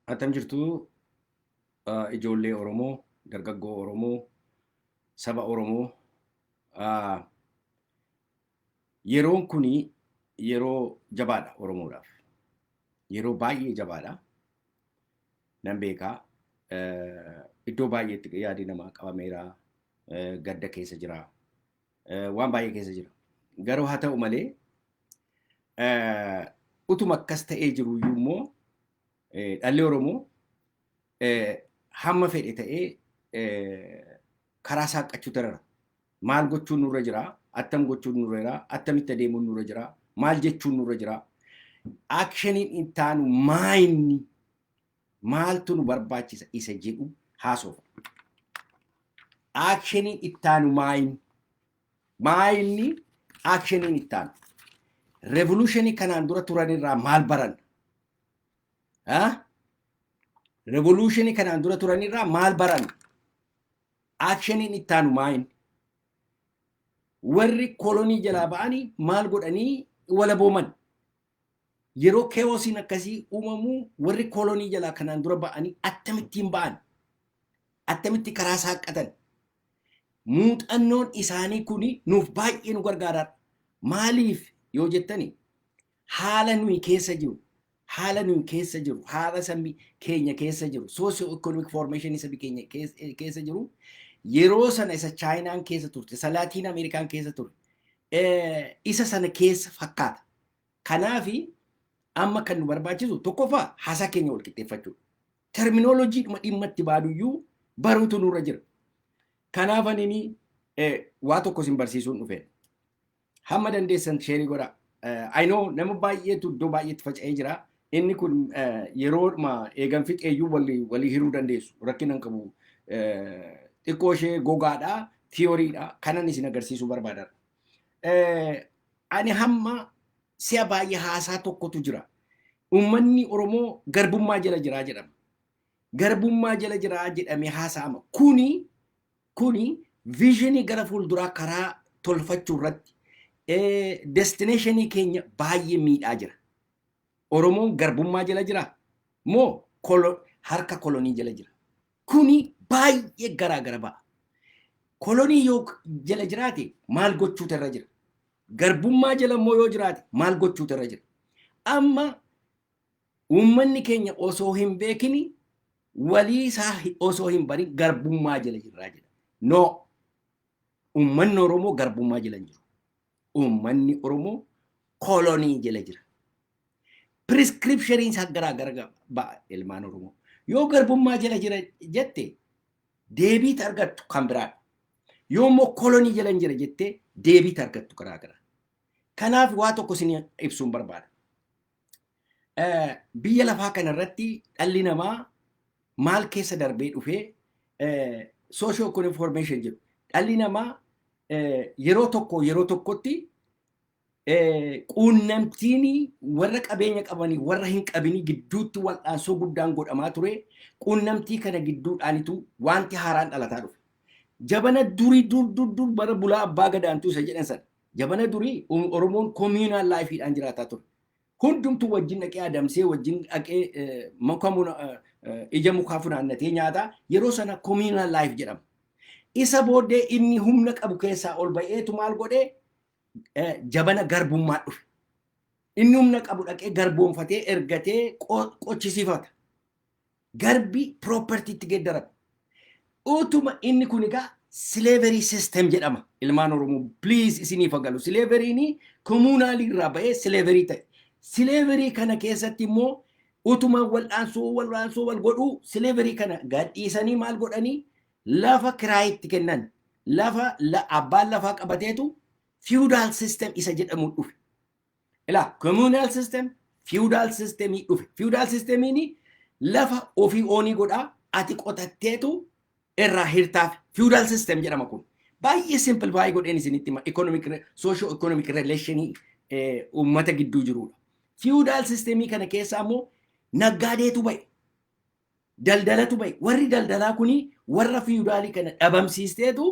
Attam jirtu ijoollee Oromoo, dargaggoo Oromoo, saba Oromoo. Yeroon kuni yeroo jabaadha Oromoodhaaf. Yeroo baay'ee jabaadha. Nan beekaa. Iddoo baay'eetti yaadi namaa qabameera. Gadda keessa jira. Waan baay'ee keessa jira. Garuu haa ta'u malee utuma akkas ta'ee jiru immoo dhalli Oromoo hamma fedhe ta'ee karaa saaqachuu tarara. Maal gochuun nurra jira? Attam gochuun nurra jira? Attamitti adeemuun nurra jira? Maal jechuun nurra jira? Akshiniin hin taanu maayinni maaltu nu barbaachisa isa jedhu haasofna. Akshiniin ittaanu maayinni akshiniin ittaanu. Revolutionii kanaan dura turanirraa maal baranna? Revolutionii kanaan dura turanirraa maal baranna? Akshiniin ittaanu maayinni. Warri kolonii jalaa ba'anii maal godhanii wala booman. Yeroo keewosiin akkasii uumamuu warri kolonii jalaa kanaan dura ba'anii akkamittiin ba'an? Akkamitti karaa saaqatan? Muuxannoon isaanii kuni nuuf baay'ee nu gargaara. Maaliif yoo jettani haala nuyi keessa jiru, haala sabni keenya keessa jiru, socio-economic formation sabni keenya keessa jiru, yeroo sana isa Chaayinaan keessa turte, isa Laatiin Ameerikaan keessa turte, isa sana keessa fakkaata. Kanaafi amma kan nu barbaachisu tokkoffaa haasaa keenya wal qixxeeffachuudha. Terminoloojii dhimma itti baaduyyuu baruutu nurra jira. Kanaaf ani waa tokko sin barsiisuun dhufeen. Hamma dandeessan sheerii godhaa. I know nama baay'eetu iddoo baay'eetti faca'ee jira. Inni kun yeroo eegan fixeeyyuu walii hiruu dandeessu. Rakkina hin qabu. Xiqqoo ishee gogaadhaa, tiyooriidhaa. Kanan isin agarsiisuu barbaadan. Ani hamma si'a baay'ee haasaa tokkotu jira. Uummanni Oromoo garbummaa jala jiraa jedhama. Garbummaa jala jiraa jedhamee haasa'ama. Kuni viizhinii gara fuulduraa karaa tolfachuu irratti destineeshinii keenya baay'ee miidhaa jira. Oromoon garbummaa jala jira moo harka kolonii jala jira? Kuni baay'ee garaagara ba'a. Kolonii yoo jala jiraate maal gochuutu irra jira? Garbummaa jala immoo yoo jiraate maal gochuutu irra jira? Amma uummanni keenya osoo hin beekini walii isaa osoo hin barin garbummaa jala jirraa jedha. No, uummanni Oromoo garbummaa jala hin jiru. Uummanni Oromoo kolonii jala jira. Prescriptioniin isaa garaagara ba'a ilmaan Oromoo. Yoo garbummaa jala jira jette deebiit argattu kan biraadha. Yoo immoo kolonii jala hin jira jette deebiit argattu garaagara. Kanaaf waa tokko isin ibsuun barbaada. Biyya lafaa kanarratti dhalli namaa maal keessa darbee dhufee socio-economic formation jedhu. Dhalli namaa yeroo tokkotti quunnamtiin warra qabeenya qabanii warra hin qabinii gidduutti wal'aansoo guddaan godhamaa ture. Quunnamtii kana gidduudhaanitu wanti haaraan dhalataa dhufe. Jabana durii dur bara bulaa abbaa gadaantuu isa jedhan sana. Jabana durii Oromoon communal life'dhaan jiraataa ture. Hundumtuu wajjin dhaqee adamsee wajjin dhaqee ija mukaa funaannatee nyaataa yeroo sana communal life jedhama. Isa booddee inni humna qabu keessaa ol ba'eetu maal godhee jabana garbummaa dhufe. Inni humna qabu dhaqee garboonfatee ergatee qochisiifata. Garbi property itti geeddarama. Utuma inni kun egaa slavery system jedhama. Ilmaan Oromoo please isiniif agalu. Slaveriin communalii irraa ba'ee slavery ta'e. Slavery kana keessatti immoo utuma wal'aansoo wal godhuu slavery kana gadhiisanii maal godhanii lafa kiraayitti kennan. Abbaan lafaa qabateetu feudal system isa jedhamu dhufe. Ilaa communal system feudal systemii dhufe. Feudal systemiin lafa ofii oonii godhaa ati qotatteetu irraa hirtaaf feudal system jedhama kun. Baay'ee simple baay'ee godheen isinitti socio-economic relationii uummata gidduu jirudha. Feudal systemii kana keessaa immoo naggaadeetu ba'e. Daldalatu ba'e. Warri daldalaa kuni warra feudalii kana dhabamsiisteetu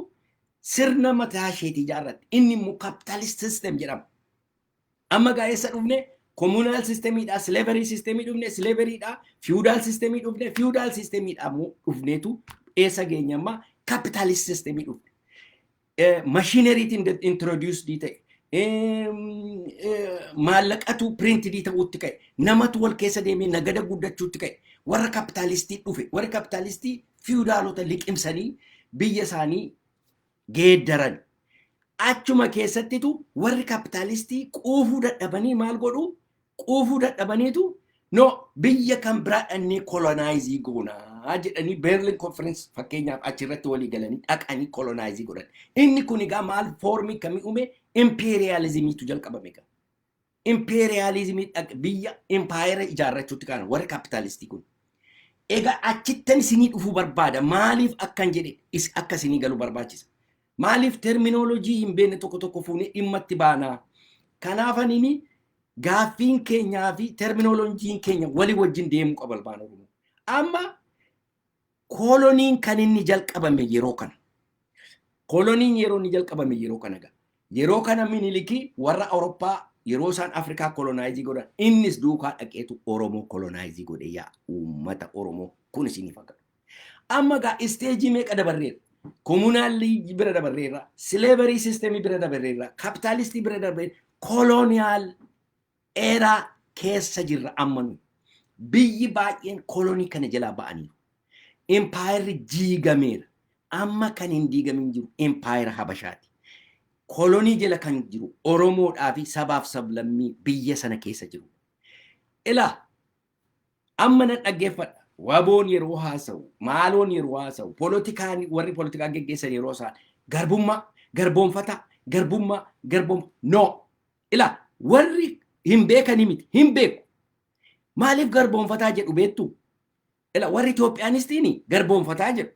sirna mataa isheetii ijaarratte. Inni immoo capitalist system jedhama. Amma gaa'eessa dhufne communal systemidha, slavery systemii dhufne, slaveryidha, feudal systemii dhufne, feudal systemidha dhufneetu eessa geenya amma capitalist systemii dhufne. Machinerytiin introduced ta'e. Maallaqatu printed ta'utti ka'e. Namatu wal keessa deemee nagada guddachuutti ka'e. Warra kapitaalistii dhufe. Warra kapitaalistii feudalota liqimsanii biyya isaanii geeddaran. Achuma keessattitu warri kapitaalistii quufuu dadhabanii maal godhu? Quufuu dadhabaniitu no biyya kan biraadhannee kolonaaizii goonaa jedhanii Berlin Conference fakkeenyaaf achirratti walii galanii dhaqanii kolonaaizii godhan. Inni kun egaa maal foormii kamii uume? Imperializimiitu jalqabame egaa. Imperializimii biyya empire ijaarrachuutti kaana warri kapitaalistii kun. Egaa achittan isinii dhufuu barbaada. Maaliif akkan jedhe akka isinii galuu barbaachisa? Maaliif terminolojii hin beekne tokko tokko fuunee dhimma itti baanaa? Kanaaf ani gaaffiin keenyaa fi terminolojiin keenya walii wajjin deemuu qaba Ilmaan Oromoo. Amma koloniin kan inni jalqabame yeroo kana. Koloniin yeroo inni jalqabame yeroo kana gaa. Yeroo kana Minilikii warra Awurooppaa yeroo isaan Afrikaa kolonaaizii godhan innis duukaa dhaqeetu Oromoo kolonaaizii godhe yaa uummata Oromoo kun isinii fakkaata. Amma gaa isteejii meeqa dabarreera? Communalii bira dabarreera, slavery systemii bira dabarreera, capitalistii bira dabarreera, colonial era keessa jirra amma nu. Biyyi baay'een kolonii kana jalaa ba'aniiru. Empire jiigameera. Amma kan hin diigamin jiru empire Habashaati. Kolonii jala kan jiru Oromoodhaa fi sabaaf sablammii biyya sana keessa jiru. Ilaa amma nan dhaggeeffadha. Waboon yeroo haasa'u, maaloon yeroo haasa'u, politikaan warri politikaa geggeessan yeroo isaan garboomfata, no. Ilaa warri hin beekani miti, hin beeku. Maaliif garboomfataa jedhu beektu? Ilaa warri Itoophiyaanistiin garboomfataa jedhu.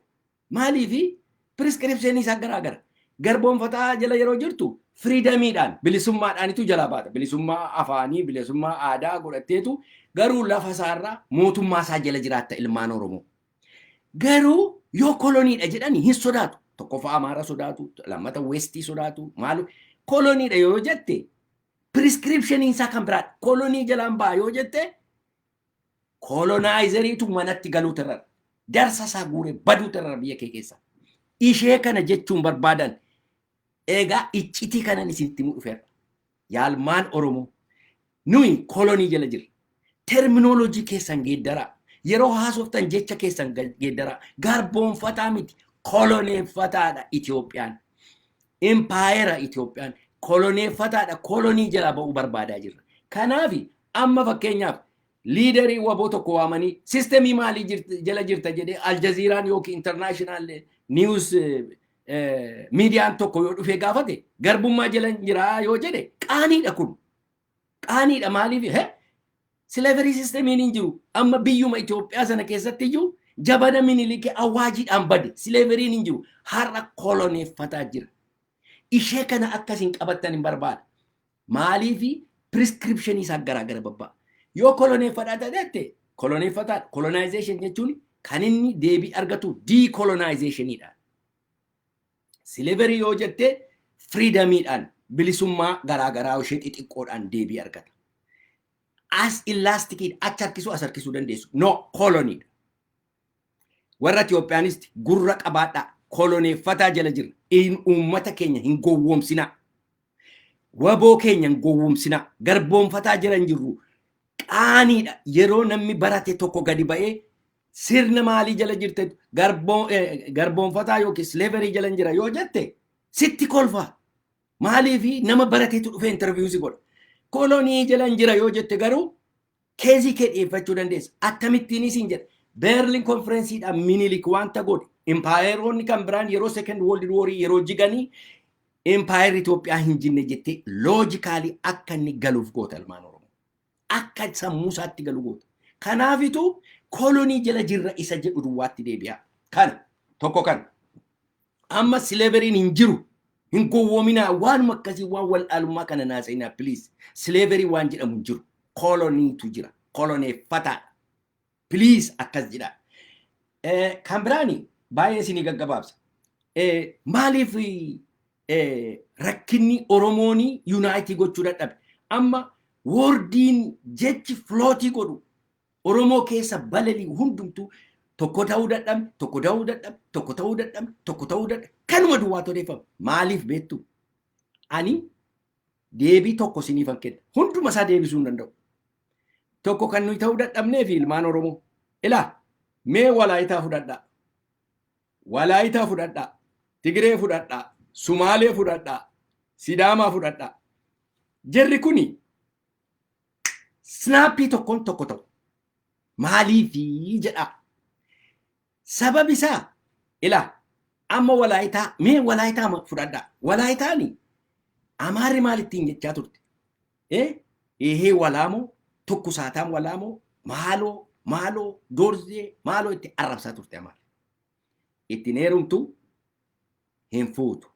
Maaliif prescriptionii isaa garaagara. Garboomfataa jala yeroo jirtu freedomiidhaan bilisummaadhaanitu jalaa baata. Bilisummaa afaanii, bilisummaa aadaa godhatteetu garuu lafa isaarraa mootummaa isaa jala jiraatta Ilmaan Oromoo. Garuu yoo koloniidha jedhanii hin sodaatu. Tokkoffaa Amaara sodaatu, lammata Westii sodaatu. Maalu koloniidha yoo jette prescriptionii isaa kan biraadha. Kolonii jalaan ba'a yoo jette kolonaaizeriitu manatti galuu tirra. Darsa isaa guuree baduu tirra biyya kee keessa. Ishee kana jechuun barbaadan egaa iccitii kanan isinitti dhufeera. Yaalmaan Oromoo nuyi kolonii jala jirra. Terminolojii keessan geeddaraa. Yeroo haasoftan jecha keessan geeddaraa. Garboomfataa miti. Koloneeffataadha Itoophiyaan. Empire Itoophiyaan koloneeffataadha. Kolonii jala ba'uu barbaadaa jirra. Kanaaf amma fakkeenyaaf liidarii waboo tokko waamanii sistemii maalii jala jirta jedhee Aljaziiraan yookiin international news miidiyaan tokko yoo dhufee gaafate garbummaa jala jiraa yoo jedhe qaaniidha kun. Qaaniidha maaliif? Slavery systemiin hin jiru. Amma biyyuma Itoophiyaa sana keessatti iyyuu jabana Minilikii awwaajiidhaan bade. Slaveriin hin jiru. Har'a koloneeffataa jira. Ishee kana akkasiin qabattan hin barbaada. Maaliif prescriptionii isaa garaagara babba'a. Yoo koloneeffataa ta'e koloneeffataa colonization jechuun kan inni deebii argatu decolonizationidha. Slavery yoo jette freedomiidhaan bilisummaa garaagaraa ishee xixiqqoodhaan deebii argata. As elastic achi harkisuu as harkisuu dandeessu. No colony. Warra Itoophiyaanisti gurra qabaadhaa koloneeffataa jala jirra. Uummata keenya hin gowwoomsinaa. Waboo keenya hin gowwoomsinaa. Garboomfataa jala hin jirru. Qaaniidha. Yeroo namni barate tokko gadi ba'ee sirna maalii jala jirte garboomfataa yookiin slavery jala jira yoo jette sitti kolfaa. Maaliif nama barateetu dhufee interviewsi godha. Kolonii jala jira yoo jette garuu keezii kee dhiyeeffachuu dandeessa. Akkamittiinis hin jedha. Berlin Conferenceedhaan Minilik wanta godhe. Empaayeroonni kan biraan yeroo Second World War yeroo jiganii empaayer Itoophiyaa hin jinne jettee loojikaalii akka inni galuuf goota Ilmaan Oromoo. Akka sammuu isaatti galu goota. Kanaafitu kolonii jala jirra isa jedhu duwwaatti deebi'a. Kana tokko kana. Amma slaveriin hin jiru. Hin gowwoominaa waanuma akkasii waan wal dhaalummaa kana naasa'inaa please. Slavery waan jedhamu hin jiru. Koloniitu jira. Koloneeffataadha. Please akkas jedha. Kan biraani baay'ee isinii gaggabaabsa. Maaliif rakkinni Oromoonii unite gochuu dadhabe? Amma Wordiin jechi flootii godhu Oromoo keessa balali hundumtu tokko ta'uu dadhabne, tokko ta'uu dadhabne, tokko ta'uu dadhabne, tokko ta'uu dadhabne kanuma duwwaa odeeffama. Maaliif beektu? Ani deebii tokko siniifan kenna. Hunduma isaa deebisuu hin danda'u. Tokko kan nuyi ta'uu dadhabnee fi ilmaan Oromoo. Ilaa mee Walaayitaa fudhadhaa. Walaayitaa fudhadhaa. Tigree fudhadhaa. Sumaalee fudhadhaa. Sidaamaa fudhadhaa. Jarri kuni snaappii tokkoon tokko ta'u. Maaliifi jedha. Sababi isaa ilaa amma Walaayitaa mee Walaayitaa fudhadhaa. Walaayitaani Amaarri maal ittiin jechaa turte? Ehee walaamoo tokko saataan walaamoo maaloo doorzee maaloo itti arrabsaa turte Amaarri. Ittiin heerumtu hin fuutu.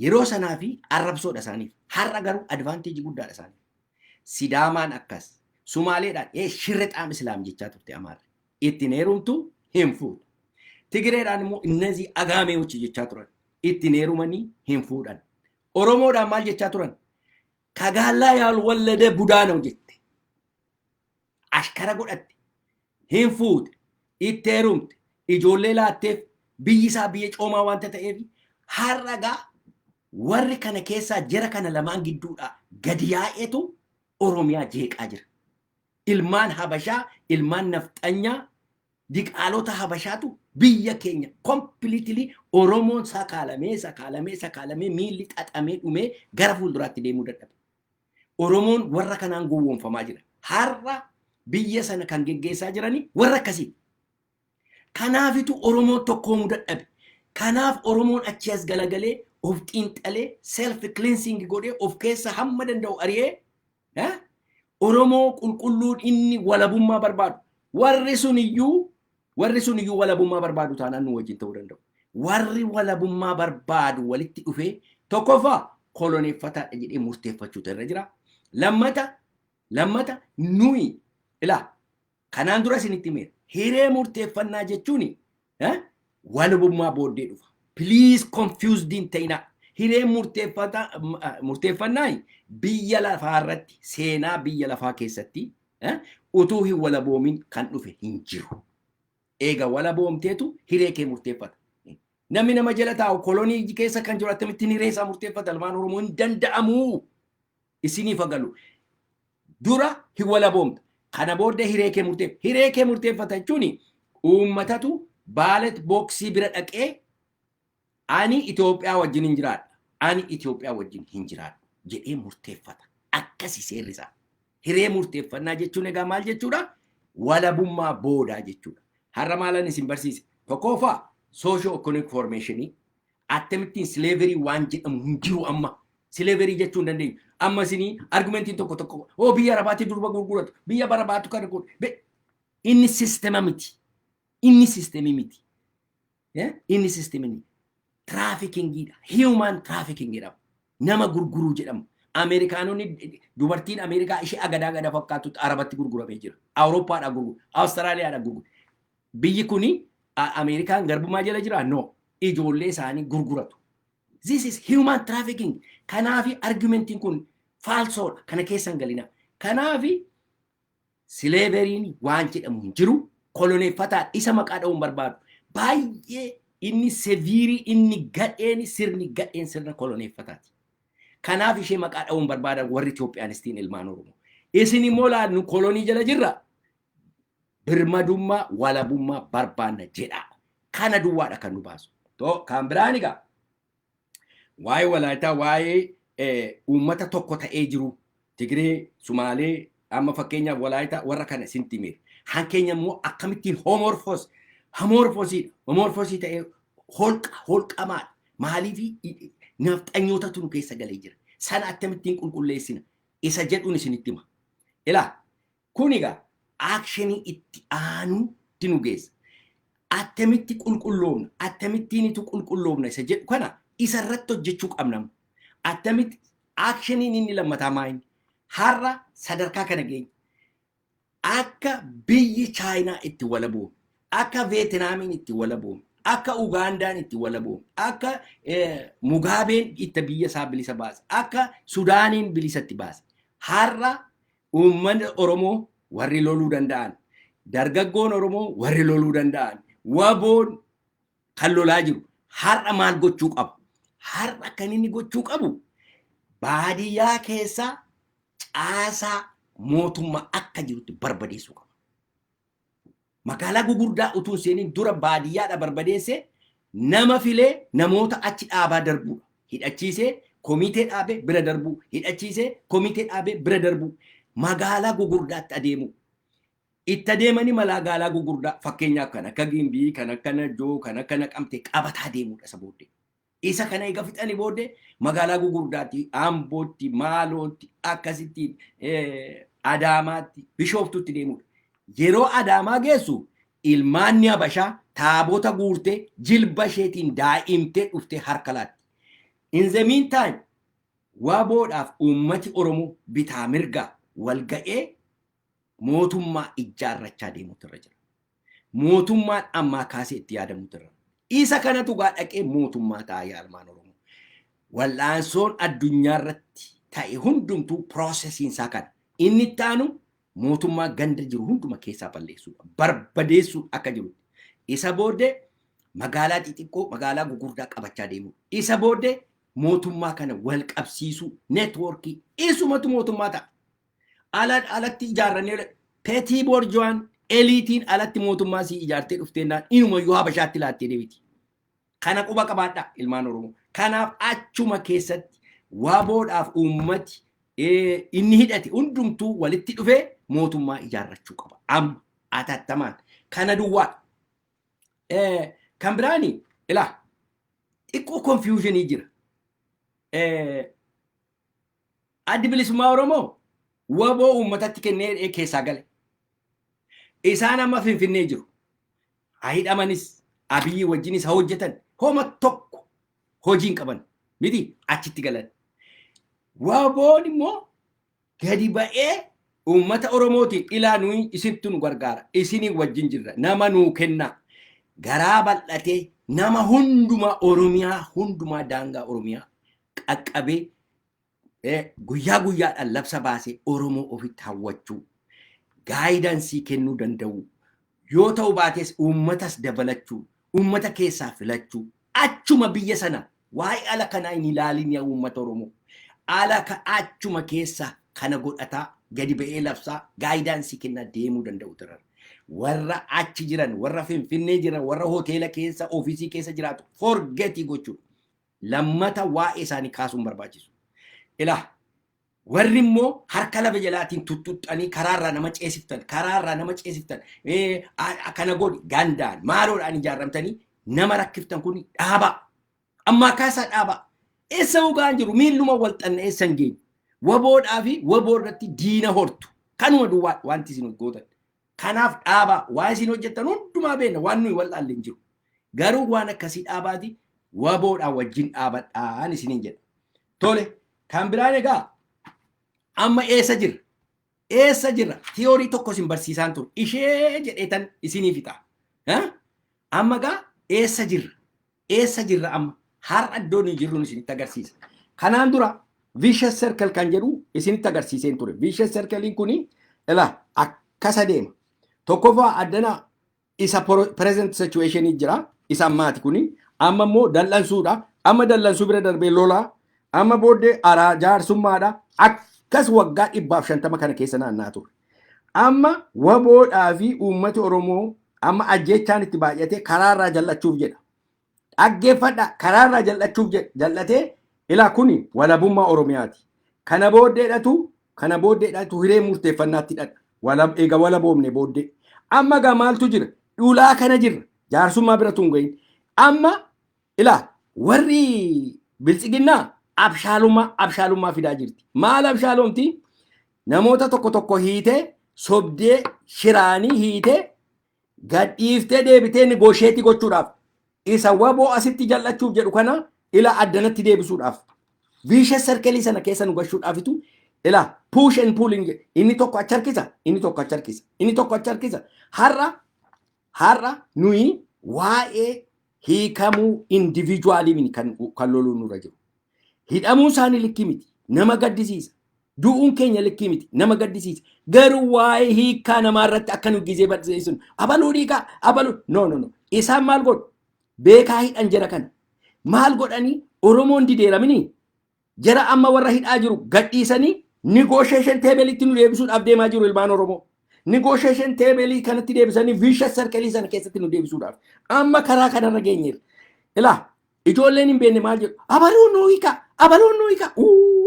Yeroo sanaa fi arrabsoodha isaaniif. Har'a garuu advaanteejii guddaadha isaaniif. Sidaamaan akkas. Sumaaleedhaan shirre xaam islaam jechaa turte Amaarri. Ittiin heerumtu hin fuutu. Tigireedhaan immoo innazii agaamee hojii jechaa turan. Ittiin heerumanii hin fuudhan. Oromoodhaan maal jechaa turan? Kagaallaa yaal wallade budaana jette. Ashkara godhatte. Hin fuute. Itti heerumte. Ijoollee laatteef biyyi isaa biyya coomaa wanta ta'eef har'agaa warri kana keessaa jara kana lamaan gidduudha gadi yaa'eetu Oromiyaa jeeqaa jira. Ilmaan Habashaa, ilmaan Nafxanyaa, diqaalota Habashaatu biyya keenya completely Oromoon sakaalamee miilli xaxamee dhumee gara fuulduraatti deemuu dadhabe. Oromoon warra kanaan gowwoomfamaa jira. Har'a biyya sana kan geggeessaa jiranii warra akkasii. Kanaafitu Oromoon tokkoomuu dadhabe. Kanaaf Oromoon achi as galagalee of xiinxalee self cleansing godhee of keessa hamma danda'u ari'ee Oromoo qulqulluun inni walabummaa barbaadu. Warri sun iyyuu walabummaa barbaadu taanaan nu wajjin ta'uu danda'u. Warri walabummaa barbaadu walitti dhufee tokkoffaa koloneeffataadha jedhee murteeffachuutu irra jira. Lammata nuyi ilaa kanaan dura isinitti himeera. Hiree murteeffannaa jechuun walabummaa booddee dhufa. Please confuse din ta'inaa. Hiree murteeffannaa biyya lafaa irratti seenaa biyya lafaa keessatti utuu hin walaboomin kan dhufe hin jiru. Eega walaboomteetu hiree kee murteeffata. Namni nama jala taa'u kolonii keessa kan jiru akkamittiin hiree isaa murteeffata ilmaan Oromoo hin danda'amu. Isiniif agalu. Dura hin walaboomta. Kana booddee hiree kee murteeffata. Hiree kee murteeffata jechuun uummatatu baalet booksii bira dhaqee ani Itoophiyaa wajjin hin jiraadha. Ani Itoophiyaa wajjin hin jiraadha jedhee murteeffata. Akkasi seerri isaa. Hiree murteeffannaa jechuun egaa maal jechuudha? Walabummaa boodaa jechuudha. Har'a maalan isin barsiise? Tokkoffaa socio-economic formationii akkamittiin slavery waan jedhamu hin jiru amma. Slavery jechuun dandeenyu. Amma isinii argumentiin tokko biyya Arabaatti durba gurguratu, biyya Barabaatu kana godhu. Inni sistema miti. Inni sistemii miti. Inni sistemii trafficking human trafficking jedhama. Nama gurguruu jedhama. Ameerikaanonni dubartiin Ameerikaa ishee agada fakkaatutti Arabatti gurguramee jira. Awurooppaadhaa gurguru, Awustiraaliyaadhaa gurguru. Biyyi kuni Ameerikaan garbummaa jala jira? No. Ijoollee isaanii gurguratu. This is human trafficking. Kanaafi argumentiin kun faalsoodha. Kana keessan galina. Kanaafi slavery'n waan jedhamu hin jiru. Koloneeffataa isa maqaa dha'uun barbaadu. Baay'ee inni seviirii inni gadheen sirna koloneeffataati. Kanaaf ishee maqaa dha'uun barbaadan warri Itoophiyaanistiin ilmaan Oromoo. Isin immoo laannu kolonii jala jirra. Birmadummaa walabummaa barbaanna jedha. Kana duwwaadha kan nu baasu. Kan biraan egaa waa'ee Walaayitaa waa'ee uummata tokko ta'ee jiru Tigree, Sumaalee amma fakkeenyaaf Walaayitaa warra kana isintti himeera. Hankeenya immoo akkamittiin homorfosii ta'ee holqamaadha. Maaliif nafxanyootatu nu keessa galee jira. Sana akkamittiin qulqulleessina isa jedhuun isinitti hima. Ilaa kun egaa akshinii itti aanutti nu geessa. Attamitti qulqulloomna, attamittiin itu qulqulloomna isa jedhu kana isa irratti hojjechuu qabna. Attamitti akshiniin inni lammataa maayin har'a sadarkaa kana geenya. Akka biyyi Chaayinaa itti walaboome, akka Veetinaamiin itti walaboome, akka Ugaandaan itti walaboome, akka Mugaabeen itti biyya isaa bilisa baase, akka Sudaaniin bilisatti baase. har'a uummanni Oromoo warri loluu danda'an, dargaggoon Oromoo warri loluu danda'an, waboon kan lolaa jiru har'a maal gochuu qaba? Har'a kan inni gochuu qabu baadiyyaa keessaa caasaa mootummaa akka jirutti barbadeessuu qaba. Magaalaa gugurdaa utuu seenin dura baadiyyaadha barbadeesse nama filee namoota achi dhaabaa darbuudha. Hidhachiisee komitee dhaabee bira darbuu, hidhachiisee komitee dhaabee bira darbuu, magaalaa gugurdaatti adeemu. Itti adeemanii magaalaa gugurdaa fakkeenyaaf kan akka Gimbii, kan akka Najjoo, kan akka Naqamtee qabataa deemuudha isa booddee. Isa kana eega fixanii booddee magaalaa gugurdaatti, Ambootti, Maalootti, akkasitti Adaamaatti, Bishooftutti deemuudha. Yeroo Adaamaa geessu ilmaanni Habashaa taabota guurtee jilba isheetiin daa'imtee dhuftee harka laatti. In the meantime, waboodhaaf uummati Oromoo bitaa mirgaa wal ga'ee mootummaa ijaarrachaa deemuutu irra jira. Mootummaan ammaa kaasee itti yaadamuutu irra. Isa kanatu gaa dhaqee mootummaa ta'a yaalmaan Oromoo. Wal'aansoon addunyaa irratti ta'e hundumtuu piroosesiin isaa kana. Inni itti aanu mootummaa ganda jiru hunduma keessaa balleessuudha. Barbadeessuu akka jiru. Isa booddee magaalaa xixiqqoo magaalaa gugurdaa qabachaa deemu. Isa booddee mootummaa kana wal qabsiisuu neetwoorkii isumatu mootummaa ta'a. Alatti ijaarrannee peetii boorjoo'aan eliitiin alatti mootummaa si ijaartee dhufteennaan inumayyuu Habashaatti laattee deebiti. Kana quba qabaadhaa ilmaan Oromoo. Kanaaf achuma keessatti waboodhaaf uummati inni hidhate hundumtuu walitti dhufee mootummaa ijaarrachuu qaba. Amma atattamaan kana duwwaa. Kan biraani ilaa xiqqoo confusionii jira. Addi bilisummaa Oromoo waboo uummatatti kennee keessaa gale. Isaan amma Finfinnee jiru. Haa hidhamanis Abiyyi wajjinis haa hojjetan homa tokko hojiin qaban miti achitti galan. Waboon immoo gadi ba'ee uummata Oromootiin ilaa nuyi isintu nu gargaara. Isinii wajjin jirra. Nama nuu kennaa. Garaa bal'atee nama hundumaa Oromiyaa hundumaa daangaa Oromiyaa qaqqabee guyyaa guyyaadhaan labsa baasee Oromoo ofitti hawwachuu gaayidansii kennuu danda'u. Yoo ta'u baates uummatas dabalachuu, uummata keessaa filachuu, achuma biyya sana waa'ee ala kanaa hin ilaalin yaa uummata Oromoo. Ala achuma keessaa kana godhataa gadi ba'ee labsaa gaayidansii kennaa deemuu danda'u ture. Warra achi jiran, warra Finfinnee jiran, warra hoteela keessa, ofiisii keessa jiraatu forgetii gochuu. Lammata waa'ee isaanii kaasuun barbaachisu. Ilaa warri immoo harka lafa jalaatiin tuttuxxanii karaarraa nama ceesiftan kana godhi gandaan maaloodhaan ijaaramtanii nama rakkiftan kun dhaabaa. Ammaa kaasaa dhaabaa. Eessa ugaan jiru miilluma wal xanneessan geenyu. Waboodhaa fi waboo irratti diina hortu. Kanuma duwwaa wanti isin gootan. Kanaaf dhaabaa waa isin hojjettan hundumaa beekna waan nuyi wal dhaallee hin jiru. Garuu waan akkasii dhaabaati waboodhaa wajjin dhaabadhaan isiniin jedha. Tole kan biraan egaa amma eessa jirra? Eessa jirra? Tiyoorii tokko isin barsiisaan ture. Ishee jedheetan isinii fixa. Amma egaa eessa jirra? Eessa jirra amma? Har'a iddoon hin jirruun isinitti agarsiisa. Kanaan dura vicious circle kan jedhu isinitti agarsiiseen ture. Vicious circlein kuni ilaa akkasa deema. Tokkoffaa addana isa present situation jira. Isa ammaati kuni. Amma immoo dallansuudha. Amma dallansuu bira darbee lolaa. Amma booddee araa jaarsummaadha. Akkas waggaa 150 kana keessa naannaa ture. Amma waboodhaa fi uummati Oromoo amma ajjeechaan itti baay'atee karaarraa jallachuuf jedha. Dhaggeeffadha karaarraa jallachuuf jallatee ilaa kuni walabummaa Oromiyaati. Kana booddeedhatu hiree murteeffannaatti dhadha. Eega walaboomne booddee. Amma gaa maaltu jira? Dhulaa kana jirra. Jaarsummaa bira tungayin. Amma ilaa warri biltsiginnaa abshaalummaa fidaa jirti. Maal abshaalomti? Namoota tokko hiitee sobdee shiraanii hiitee gadhiiftee deebitee negosheetii gochuudhaaf isa waboo asitti jallachuuf jedhu kana ila addanatti deebisuudhaaf vicious circle sana keessa nu gashuudhaafitu ila push and pulling inni tokko achi harkisa inni tokko achi harkisa har'a nuyi waa'ee hiikamuu individually kan loluu nurra jiru. Hidhamuu isaanii likki miti nama gaddisiisa. du'uun keenya likkii miti nama gaddisiisa garuu waa'ee hiikaa namaarratti akka nu gizee barsiisun abaluu hiikaa abaluu no isaan maal godhu beekaa hidhan jara kana maal godhanii oromoon dideeramini jara amma warra hidhaa jiru gadhiisanii negotiation table-itti nu deebisuudhaaf deemaa jiru ilmaan oromoo negotiation table kanatti deebisanii vicious circle sana keessatti nu deebisuudhaaf amma karaa kanarra geenyeera ilaa ijoolleen hin beekne maal jedhu abaluun nu hiikaa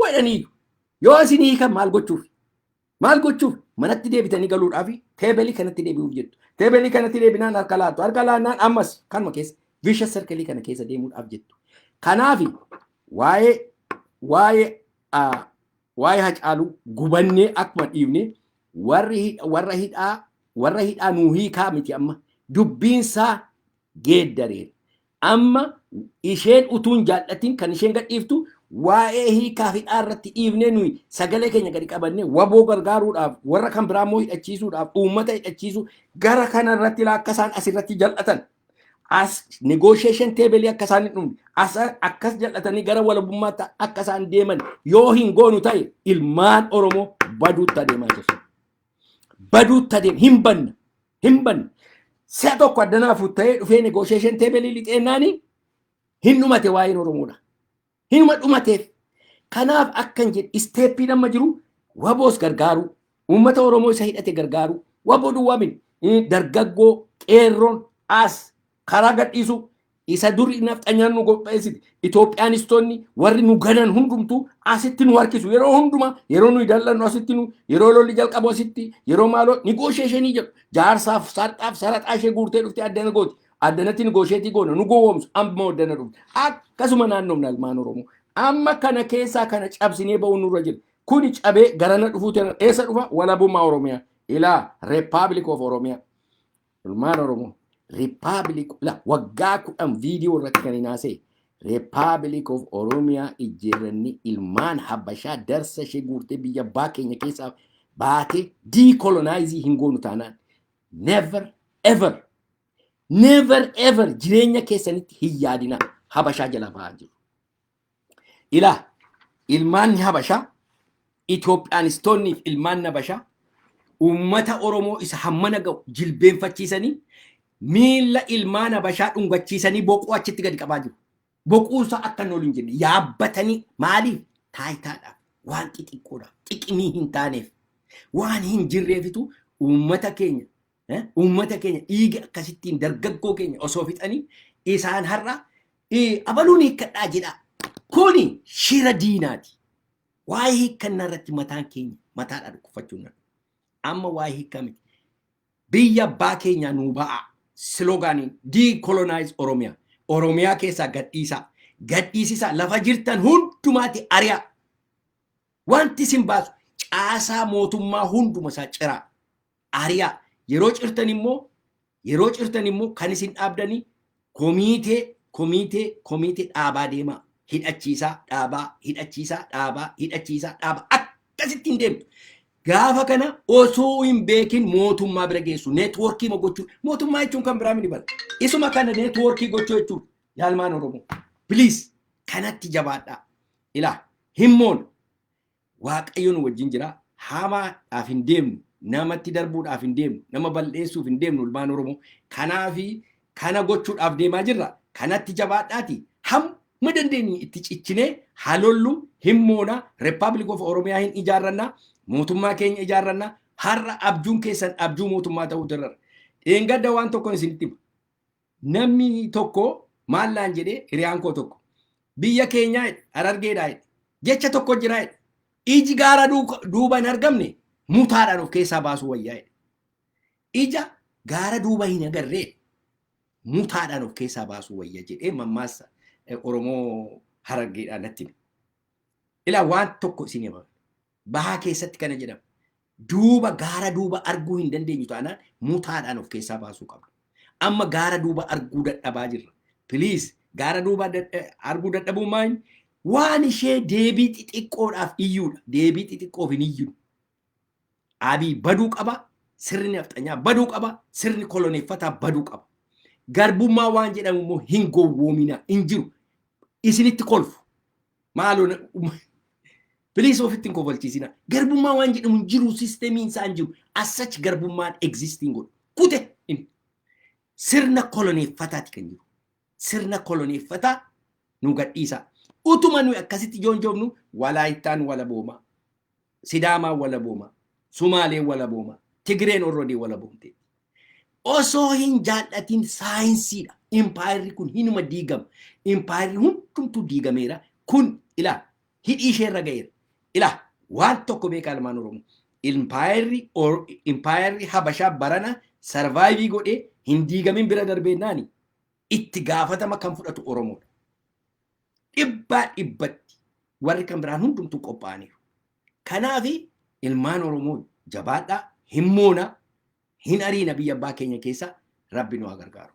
jedhanii yoo isin hiikan maal gochuuf manatti deebitanii galuudhaaf teebelii kanatti deebi'uuf jettu teebelii kanatti deebinaan harka laannaan ammas kanuma keessa vicious circle kana keessa deemuudhaaf jettu kanaaf waa'ee Hacaaluu gubannee akkuma dhiifne warra hidhaa nuu hiikaa miti amma dubbiinsaa geeddareera amma isheen utuun jaallatiin kan isheen gadhiiftu waa'ee hiikaa fi irratti dhiifnee nuyi sagalee keenya gadi qabannee waboo gargaaruudhaaf warra kan biraa immoo hidhachiisuudhaaf uummata hidhachiisu gara kanarratti akka isaan asirratti jal'atan as negotiation table akka isaan hin dhumne akkas jal'atanii gara walabummaatti akka isaan deeman yoo hin goonu ta'e ilmaan Oromoo baduutti adeemaa jiru. Baduutti adeema hin banna. Si'a tokko addanaafuu ta'ee dhufee negotiation table lixeennaanii hin dhumate waa'een Oromoodha. Hinuma dhumateef kanaaf akkan jedhe isteeppii nama jiru waboos gargaaru uummata Oromoo isa hidhate gargaaru waboo duwwaamin dargaggoo qeerroon as karaa gadhiisu isa durii nafxanyaan nu qopheessite Itoophiyaanistoonni warri nu ganan hundumtuu asitti nu harkisu yeroo hundumaa yeroo nu dallannu asitti nu yeroo lolli jalqabu asitti yeroo maaloo negotiationii jedhu jaarsaaf sarxaaf saraxaa ishee guurtee dhufte addana gooti addanatti negotiatii goona nu gowwoomsu amma addana dhufte akkasuma naannoomna ilmaan Oromoo amma kana keessaa kana cabsinee ba'uun nurra jira kuni cabee garana dhufuuti eessa dhufa walabummaa Oromiyaa ilaa Republic of Oromiyaa ilmaan Oromoo Republic la waggaa kudhan viidiyoo irratti kan hinaasee Republic of Oromiyaa ijjeerranni ilmaan Habashaa darsa ishee guurtee biyya abbaa keenya keessaa baatee decolonizing hin goonu taanaan never ever jireenya keessanitti hin yaadina Habashaa jala ba'aa jiru. Ilaa ilmaan Habashaa Itoophiyaanistoonniif ilmaan Habashaa uummata Oromoo isa hammana ga'u jilbeenfachiisanii miila ilmaan Habashaa dhungachiisanii boquu achitti gadi qabaa jiru. Boquusa akka hin oolin jenne yaabbatanii maaliif taayitaadhaaf waan xixiqqoodhaaf xiqimii hin taaneef waan hin jirreefitu uummata keenya dhiiga akkasittiin dargaggoo keenya osoo fixanii isaan har'a abaluun hiikkadhaa jedha. Kuni shira diinaati. Waa'ee hiikkannaa irratti mataan keenya mataadhaa dhukkuffachuun amma waa'ee hiikkaa miti. Biyya abbaa keenyaa nuu ba'a. Sloganiin decolonize Oromiyaa. Oromiyaa keessaa gadhiisisaa lafa jirtan hundumaatti ari'a. Wanti isin baasu caasaa mootummaa hunduma isaa ciraa ari'a. Yeroo cirtan immoo kan isin dhaabdanii komiitee dhaabaa deemaa. Hidhachiisaa dhaabaa akkasittiin deemtu. Gaafa kana osoo hin beekin mootummaa bira geessu neetwoorkii gochuu mootummaa jechuun kan biraa miti bara isuma kana neetwoorkii gochuu jechuun yaalmaan Oromoo please kanatti jabaadhaa ilaa himmoon Waaqayyoon wajjin jira hamaadhaaf hin deemnu namatti darbuudhaaf hin deemnu nama balleessuuf hin deemnu ilmaan Oromoo kanaafi kana gochuudhaaf deemaa jirra kanatti jabaadhaati hamma dandeenye itti ciccinee halollu himmoona Republic of Oromiyaa hin ijaarrannaa mootummaa keenya ijaarranna har'a abjuun keessan abjuu mootummaa ta'uu dirra. Eengadda waan tokko isinitti hima. Namni tokko maallaan jedhee hiriyaan koo tokko biyya keenyaa Harargeedhaa jecha tokko jira iji gaara duuba hin argamne mutaadhaan of keessaa baasuu wayyaa. Ija gaara duuba hin agarree mutaadhaan of keessaa baasuu wayya jedhee mammaasa Oromoo Harargeedhaa natti hima. Ilaa waan tokko isin hima. Bahaa keessatti kana jedhama. Gaara duuba arguu hin dandeenyu taanaan mutaadhaan of keessaa baasuu qabna. Amma gaara duuba arguu dadhabaa jirra. Please gaara duuba arguu dadhabuu maali? Waan ishee deebii xixiqqoodhaaf iyyuudha. Deebii xixiqqoof hin iyyuu. Abii baduu qaba. Sirni nafxanyaa baduu qaba. Sirni koloneeffataa baduu qaba. Garbummaa waan jedhamu immoo hin gowwoomina hin jiru. Isinitti kolfu. Maaloo Please ofitti hin kofalchiisina. Garbummaa waan jedhamu hin jiru, sisteemiin isaa hin jiru. As such garbummaan existing godhu. Kute sirna koloneeffataati kan jiru. Sirna koloneeffataa nu gadhiisa. Utuma nuyi akkasitti joonjoofnu Walaayittaan walabooma, Sidaamaan walabooma, Sumaaleen walabooma, Tigreen orrodii walaboomte. Osoo hin jaallatin saayinsiidha. Impaayirri kun hinuma diigama. Impaayirri hundumtuu diigameera. Kun ilaa hidhii isheerra ga'eera. Ilaa waan tokko beekaa ilmaan Oromoo. Impaayirri Habashaa barana sarvaayivii godhee hin diigamin bira darbeennaani itti gaafatama kan fudhatu Oromoodha. Dhibbaa dhibbatti warri kan biraan hundumtuu qophaa'aniiru. Kanaaf ilmaan Oromoo jabaadhaa, hin moona, hin ariina biyya abbaa keenya keessa Rabbi nu haa gargaaru.